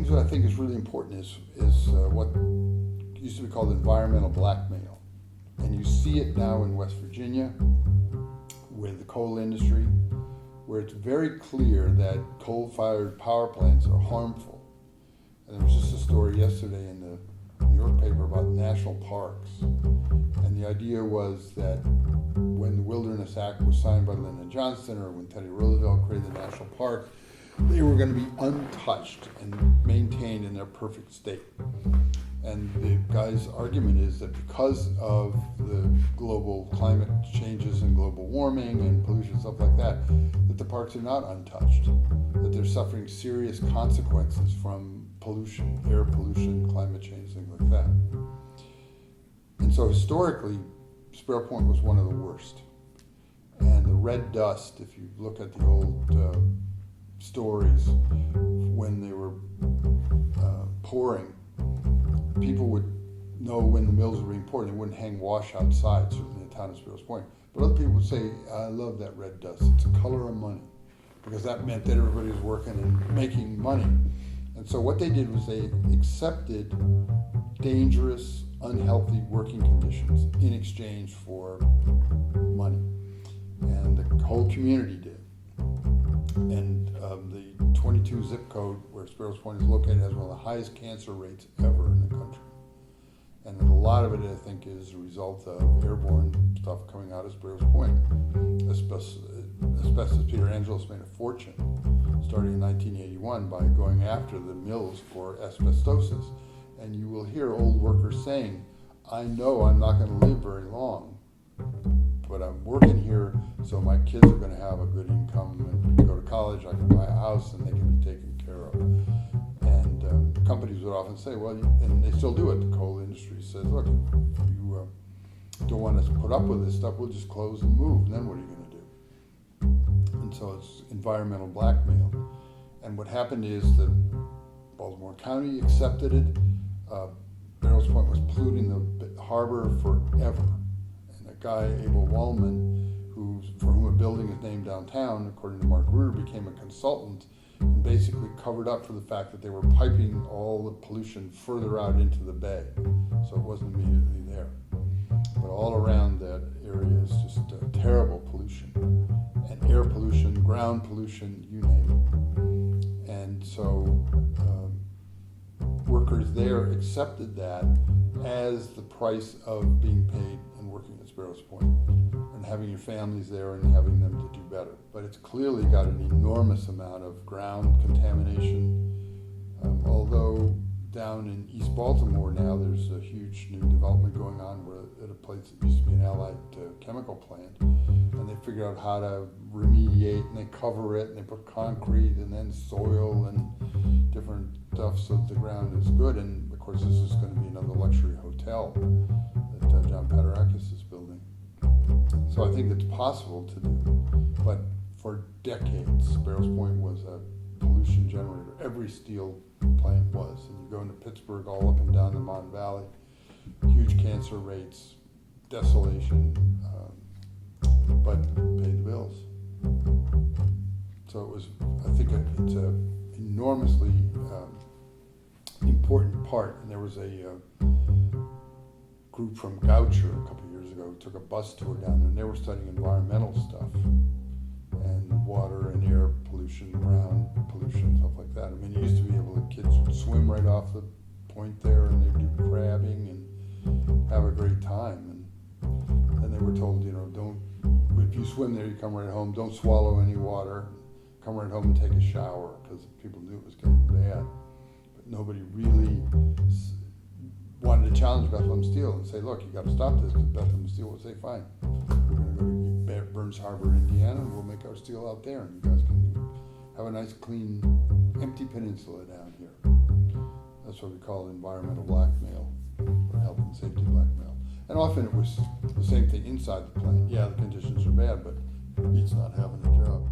things that I think is really important is what used to be called environmental blackmail. And you see it now in West Virginia with the coal industry, where it's very clear that coal-fired power plants are harmful. And there was just a story yesterday in the New York paper about national parks. And the idea was that when the Wilderness Act was signed by Lyndon Johnson, or when Teddy Roosevelt created the national park, they were going to be untouched and maintained in their perfect state. And the guy's argument is that because of the global climate changes and global warming and pollution, stuff like that, that the parks are not untouched, that they're suffering serious consequences from pollution, air pollution, climate change, things like that. And so historically, Sparrow Point was one of the worst. And the red dust, if you look at the old stories, when they were pouring, people would know when the mills were being poured. They wouldn't hang wash outside, certainly in the town of Sparrows Point. But other people would say, I love that red dust. It's the color of money. Because that meant that everybody was working and making money. And so what they did was they accepted dangerous, unhealthy working conditions in exchange for money. And the whole community did. And the 22 zip code where Sparrows Point is located has one of the highest cancer rates ever in the country. And a lot of it, I think, is a result of airborne stuff coming out of Sparrows Point. Asbestos Peter Angelos made a fortune starting in 1981 by going after the mills for asbestosis. And you will hear old workers saying, I know I'm not going to live very long, but I'm working here so my kids are going to have a good income and go to college, I can buy a house, and they can be taken care of. And companies would often say, well, and they still do it, the coal industry says, look, if you don't want us to put up with this stuff, we'll just close and move, and then what are you going to do? And so it's environmental blackmail. And what happened is that Baltimore County accepted it. Sparrows Point was polluting the harbor forever. And a guy, Abel Wallman, for whom a building is named downtown, according to Mark Reuter, became a consultant and basically covered up for the fact that they were piping all the pollution further out into the bay. So it wasn't immediately there. But all around that area is just terrible pollution. And air pollution, ground pollution, you name it. And so workers there accepted that as the price of being paid and working at Sparrows Point, and having your families there and having them to do better. But it's clearly got an enormous amount of ground contamination, although down in East Baltimore now there's a huge new development going on where at a place that used to be an Allied chemical plant, and they figured out how to remediate, and they cover it, and they put concrete and then soil and different stuff so that the ground is good. And of course this is going to be another luxury hotel that John Paterakis is building. So I think it's possible to do, but for decades Sparrows Point was a pollution generator. Every steel plant was, and you go into Pittsburgh, all up and down the Mon Valley, huge cancer rates, desolation, but paid the bills. So it was, I think it's an enormously important part. And there was a group from Goucher a couple of years ago who took a bus tour down there, and they were studying environmental stuff and water and air pollution, ground pollution, stuff like that. I mean, it used to be able to, kids would swim right off the point there, and they'd do crabbing and have a great time. And they were told, if you swim there, you come right home, don't swallow any water, come right home and take a shower, because people knew it was getting bad. But nobody really wanted to challenge Bethlehem Steel and say, look, you got to stop this, because Bethlehem Steel would say, fine, we're going to go to Burns Harbor, Indiana, and we'll make our steel out there, and you guys can have a nice, clean, empty peninsula down here. That's what we call environmental blackmail, or health and safety blackmail. And often it was the same thing inside the plant. Yeah, the conditions are bad, but it's not having a job.